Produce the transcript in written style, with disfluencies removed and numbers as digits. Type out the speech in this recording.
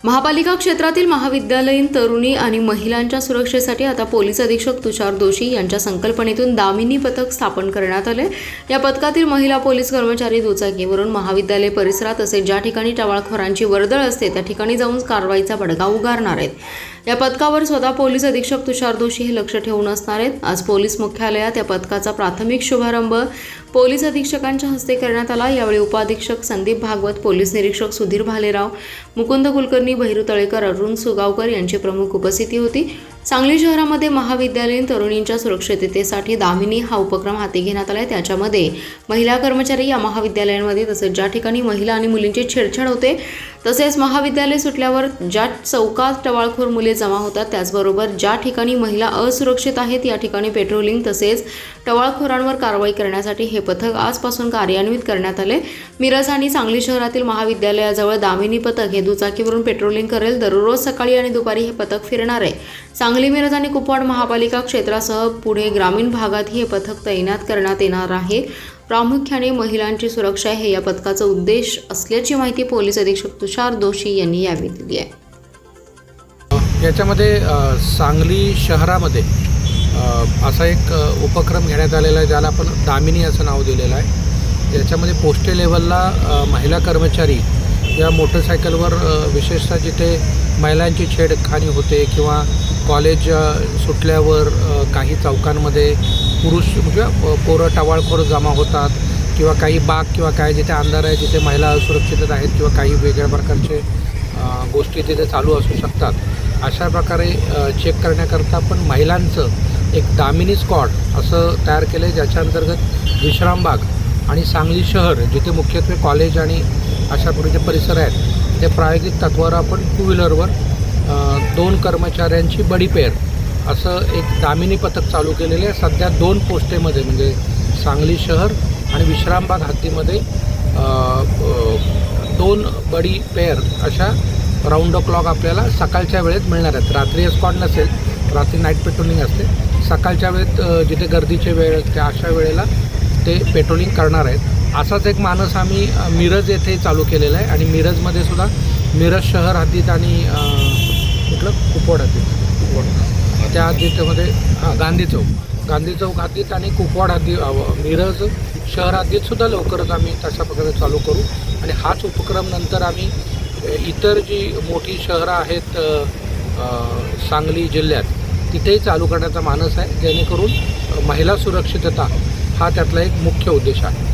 महापालिका क्षेत्रातील महाविद्यालयीन तरुणी आणि महिलांच्या सुरक्षेसाठी आता पोलीस अधीक्षक तुषार दोशी यांच्या संकल्पनेतून दामिनी पथक स्थापन करण्यात आले। या पथकातील महिला पोलीस कर्मचारी दुचाकीवरून महाविद्यालय परिसरात तसेच ज्या ठिकाणी टवाळखोरांची वर्दळ असते त्या ठिकाणी जाऊन कारवाईचा बडगा उगारणार आहेत। या पथकावर स्वतः पोलीस अधीक्षक तुषार दोशी हे लक्ष ठेवून असणार आहेत। आज पोलीस मुख्यालयात या पथकाचा प्राथमिक शुभारंभ पोलीस अधीक्षकांच्या हस्ते करण्यात आला। यावेळी उपाधीक्षक संदीप भागवत, पोलीस निरीक्षक सुधीर भालेराव, मुकुंद कुलकर्णी, भैरू तळेकर, अरुण सुगावकर यांची प्रमुख उपस्थिती होती। सांगली शहरामध्ये महाविद्यालयीन तरुणींच्या सुरक्षिततेसाठी दामिनी हा उपक्रम हाती घेण्यात आला। त्याच्यामध्ये महिला कर्मचारी या महाविद्यालयांमध्ये तसेच ज्या ठिकाणी महिला आणि मुलींची छेडछाड होते तसेच महाविद्यालय सुटल्यावर ज्या चौकात टवाळखोर मुले जमा होतात त्याचबरोबर ज्या ठिकाणी महिला असुरक्षित आहेत या ठिकाणी पेट्रोलिंग तसेच टवाळखोरांवर कारवाई करण्यासाठी हे पथक आजपासून कार्यान्वित करण्यात आले। मिरज आणि सांगली शहरातील महाविद्यालयाजवळ दामिनी पथक हे दुचाकीवरून पेट्रोलिंग करेल। दररोज सकाळी आणि दुपारी हे पथक फिरणार आहे। सांगली, मिरज आणि कुपवाड महापालिका क्षेत्रासह पुढे ग्रामीण भागातही हे पथक तैनात करण्यात येणार आहे। प्रामुख्याने महिलांची सुरक्षा हे या पथकाचा उद्देश असल्याची माहिती पोलीस अधीक्षक तुषार दोशी यांनी यावेळी दिली आहे। याच्यामध्ये सांगली शहरामध्ये असा एक उपक्रम घेण्यात आलेला आहे ज्याला आपण दामिनी असं नाव दिलेलं आहे। याच्यामध्ये पोस्टे लेवलला महिला कर्मचारी या मोटरसायकलवर विशेषतः जिथे महिलांची छेडखानी होते किंवा कॉलेज सुटल्यावर काही चौकांमध्ये पुरुष म्हणजे पोरं टवाळखोर जमा होतात किंवा काही बाग किंवा काय जिथे अंधार आहे जिथे महिला असुरक्षित आहेत किंवा काही वेगळ्या प्रकारचे गोष्टी तिथे चालू असू शकतात अशा प्रकारे चेक करण्याकरता पण महिलांचं एक दामिनी स्क्वॉड असं तयार केलं आहे ज्याच्या अंतर्गत विश्रामबाग आणि सांगली शहर जिथे मुख्यत्वे कॉलेज आणि अशा प्रकारचे परिसर आहेत ते प्रायोगिक तत्त्वावर आपण टू व्हीलरवर 2 कर्मचाऱ्यांची बडी पेअर असं एक दामिनी पथक चालू केलेले आहे। सध्या 2 पोस्टेमध्ये म्हणजे सांगली शहर आणि विश्रामबाग हद्दीमध्ये 2 बडी पेअर अशा राऊंड द क्लॉक आपल्याला सकाळच्या वेळेत मिळणार आहेत। रात्री स्क्वॉड नसेल, रात्री नाईट पेट्रोलिंग असते। सकाळच्या वेळेत जिथे गर्दीचे वेळ त्या अशा वेळेला ते पेट्रोलिंग करणार आहेत। असाच एक मानस आम्ही मिरज येथे चालू केलेला आहे आणि मिरजमध्ये सुद्धा मिरज शहर हद्दीत आणि कुठलं कुपवाड हद्दीत त्या हद्दीमध्ये गांधी चौक हद्दीत आणि कुपवाड हद्दी मिरज शहर हद्दीतसुद्धा लवकरच आम्ही तशा प्रकारे चालू करू आणि हाच उपक्रम नंतर आम्ही इतर जी मोठी शहरं आहेत सांगली जिल्ह्यात तिथेही चालू करण्याचा मानस आहे जेणेकरून महिला सुरक्षितता हा त्यातला एक मुख्य उद्देश आहे।